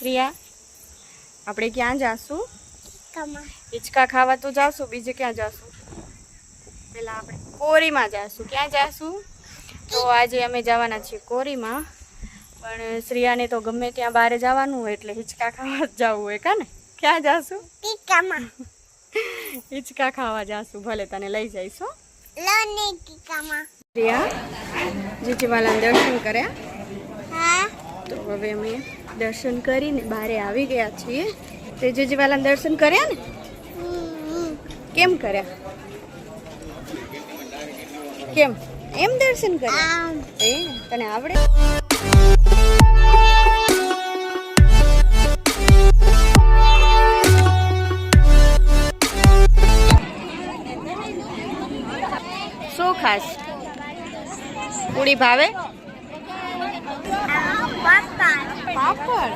શ્રીયા આપણે ક્યાં જાશું? હિચકા ખાવા તો જાશું, બીજે ક્યાં જાશું? પેલા આપણે કોરીમાં જાશું. ક્યાં જાશું? તો આજે અમે જવાના છીએ કોરીમાં, પણ શ્રીયાને તો ગમે ત્યાં બહાર જવાનું હોય એટલે હિચકા ખાવા જ જવું હોય કા ને? ક્યાં જાશું? હિચકા ખાવા જાશું. ભલે તને લઈ જઈશું. શ્રીયા જીજીમાલાને દર્શન કર્યા, તો હવે અમે દર્શન કરીને બહાર આવી ગયા છીએ. તે જીજીવાલાને દર્શન કર્યા ને? કેમ કર્યા? કેમ એમ દર્શન કર્યા? એ તને આવડે? શું ખાસ? પૂરી ભાવે? પાપડ.